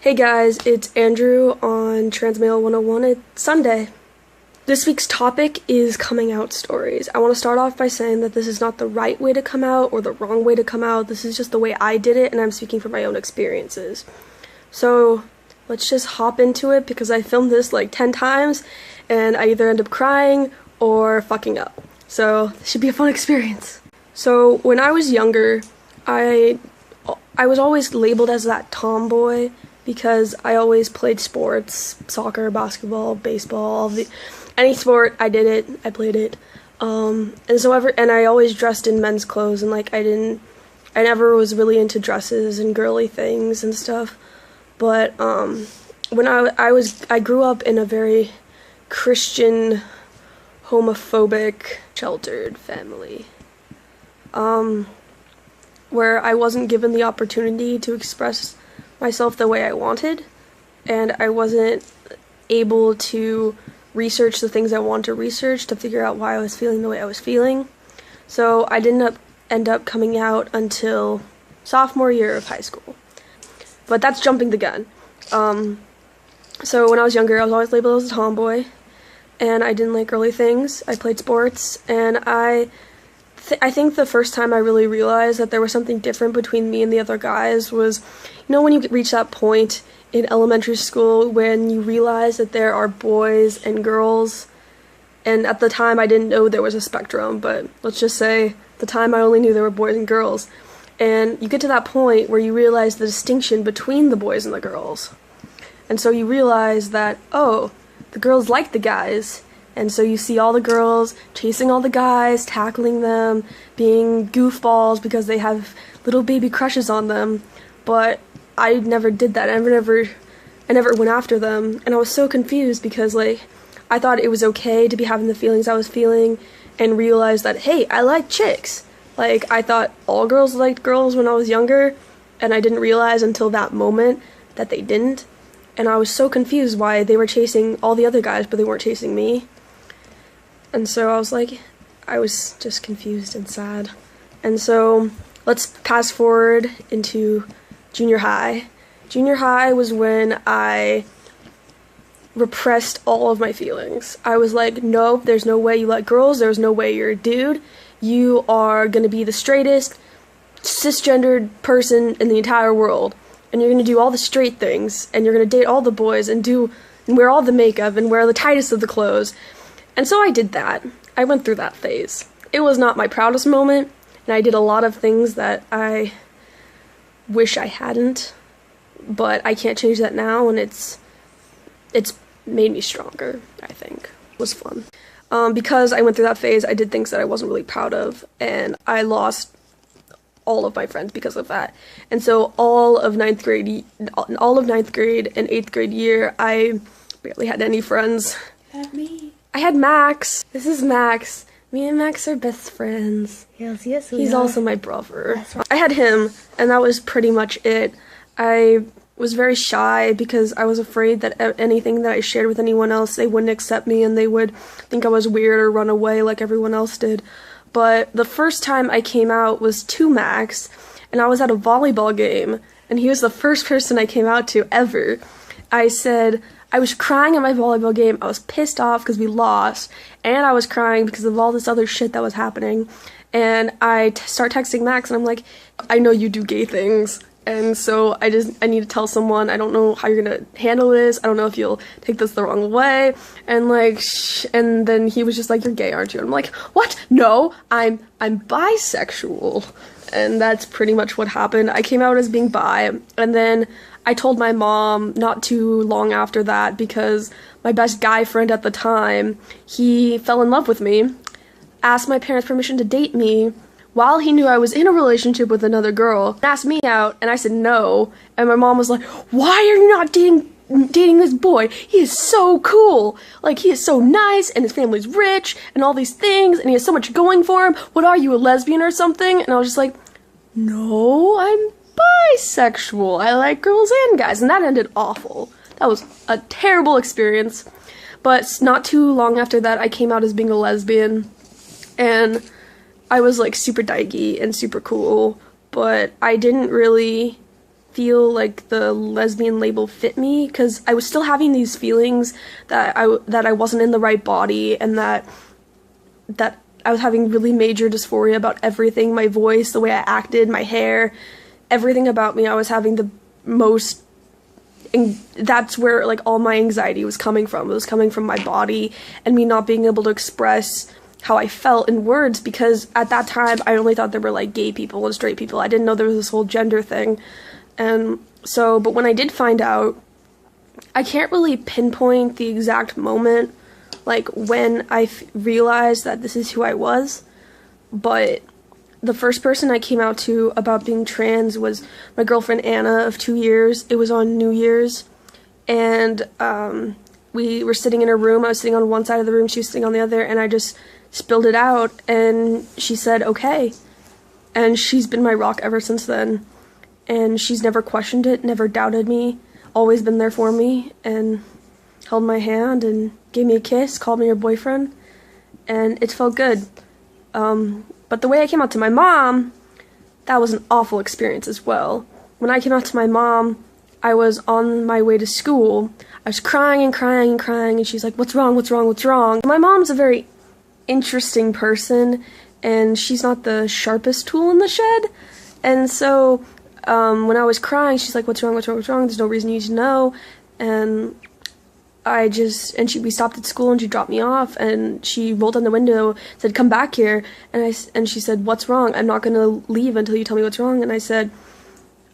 Hey guys, it's Andrew on Transmail 101. It's Sunday. This week's topic is coming out stories. I want to start off by saying that this is not the right way to come out or the wrong way to come out. This is just the way I did it, and I'm speaking from my own experiences. So let's just hop into it because I filmed this like 10 times and I either end up crying or fucking up. So this should be a fun experience. So when I was younger, I was always labeled as that tomboy because I always played sports, soccer, basketball, baseball, any sport, I did it, I played it. And I always dressed in men's clothes, and like I never was really into dresses and girly things and stuff. But when I grew up in a very Christian, homophobic, sheltered family, where I wasn't given the opportunity to express myself the way I wanted, and I wasn't able to research the things I wanted to research to figure out why I was feeling the way I was feeling. So I didn't end up coming out until sophomore year of high school. But that's jumping the gun. So when I was younger, I was always labeled as a tomboy, and I didn't like girly things. I played sports, and I think the first time I really realized that there was something different between me and the other guys was, when you reach that point in elementary school when you realize that there are boys and girls, and at the time I didn't know there was a spectrum, but let's just say at the time I only knew there were boys and girls, and you get to that point where you realize the distinction between the boys and the girls, and so you realize that, oh, the girls like the guys. And so you see all the girls chasing all the guys, tackling them, being goofballs because they have little baby crushes on them. But I never did that. I never went after them. And I was so confused because, I thought it was okay to be having the feelings I was feeling and realized that, hey, I like chicks. I thought all girls liked girls when I was younger, and I didn't realize until that moment that they didn't. And I was so confused why they were chasing all the other guys, but they weren't chasing me. And so I was just confused and sad. And so let's fast forward into junior high. Junior high was when I repressed all of my feelings. I was like, nope, there's no way you like girls. There's no way you're a dude. You are going to be the straightest, cisgendered person in the entire world. And you're going to do all the straight things. And you're going to date all the boys and wear all the makeup and wear the tightest of the clothes. And so I did that. I went through that phase. It was not my proudest moment, and I did a lot of things that I wish I hadn't, but I can't change that now, and it's made me stronger, I think. It was fun. Because I went through that phase, I did things that I wasn't really proud of, and I lost all of my friends because of that. And so all of ninth grade and 8th grade year, I barely had any friends. Had me. I had Max. This is Max. Me and Max are best friends. Yes, He's also my brother. That's right. I had him, and that was pretty much it. I was very shy because I was afraid that anything that I shared with anyone else, they wouldn't accept me and they would think I was weird or run away like everyone else did. But the first time I came out was to Max, and I was at a volleyball game, and he was the first person I came out to ever. I was crying at my volleyball game. I was pissed off because we lost, and I was crying because of all this other shit that was happening. And I start texting Max, and I'm like, I know you do gay things, and so I need to tell someone. I don't know how you're gonna handle this. I don't know if you'll take this the wrong way. And and then he was just like, you're gay, aren't you? And I'm like, what? No, I'm bisexual. And that's pretty much what happened. I came out as being bi, and then I told my mom not too long after that because my best guy friend at the time, he fell in love with me, asked my parents' permission to date me while he knew I was in a relationship with another girl, asked me out, and I said no, and my mom was like, why are you not dating this boy? He is so cool. He is so nice, and his family's rich, and all these things, and he has so much going for him. What are you, a lesbian or something? And I was just like, no, I'm bisexual. I like girls and guys, and that ended awful. That was a terrible experience. But not too long after that, I came out as being a lesbian, and I was super dykey and super cool, but I didn't really feel like the lesbian label fit me, because I was still having these feelings that I wasn't in the right body, and that I was having really major dysphoria about everything, my voice, the way I acted, my hair, everything about me. I was having the most, and that's where like all my anxiety was coming from. It was coming from my body and me not being able to express how I felt in words, because at that time I only thought there were like gay people and straight people. I didn't know there was this whole gender thing. And so, but when I did find out, I can't really pinpoint the exact moment, like when I realized that this is who I was, but the first person I came out to about being trans was my girlfriend Anna of 2 years. It was on New Year's, and we were sitting in her room. I was sitting on one side of the room, she was sitting on the other, and I just spilled it out, and she said, okay. And she's been my rock ever since then, and she's never questioned it, never doubted me, always been there for me, and held my hand, and gave me a kiss, called me her boyfriend, and it felt good. But the way I came out to my mom, that was an awful experience as well. When I came out to my mom, I was on my way to school. I was crying and crying and crying, and she's like, what's wrong, what's wrong, what's wrong? My mom's a very interesting person, and she's not the sharpest tool in the shed, and so when I was crying, she's like, what's wrong, what's wrong, what's wrong? There's no reason you need to know. And we stopped at school, and she dropped me off, and she rolled down the window, said, come back here, and she said, what's wrong? I'm not going to leave until you tell me what's wrong. And I said,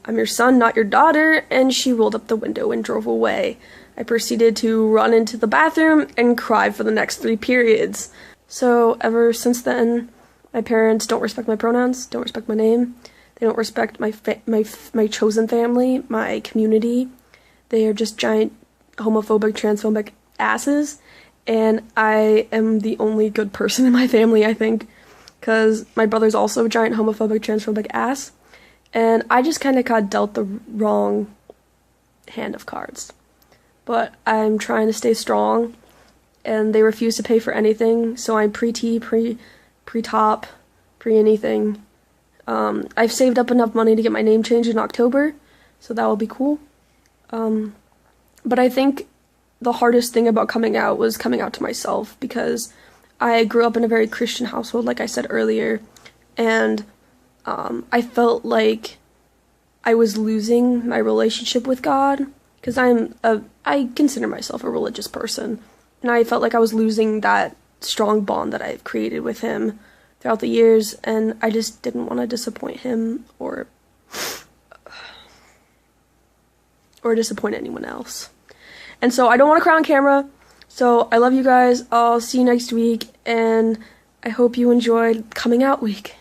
I'm your son, not your daughter, and she rolled up the window and drove away. I proceeded to run into the bathroom and cry for the next 3 periods. So ever since then, my parents don't respect my pronouns, don't respect my name, they don't respect my chosen family, my community. They are just giant homophobic, transphobic asses, and I am the only good person in my family, I think, because my brother's also a giant homophobic, transphobic ass, and I just kind of got dealt the wrong hand of cards. But I'm trying to stay strong, and they refuse to pay for anything, so I'm pre-T, pre-top, pre-anything. I've saved up enough money to get my name changed in October, so that will be cool. But I think the hardest thing about coming out was coming out to myself, because I grew up in a very Christian household, like I said earlier, and I felt like I was losing my relationship with God, because I consider myself a religious person, and I felt like I was losing that strong bond that I've created with him throughout the years, and I just didn't want to disappoint him or disappoint anyone else. And so I don't want to cry on camera, so I love you guys. I'll see you next week, and I hope you enjoyed coming out week.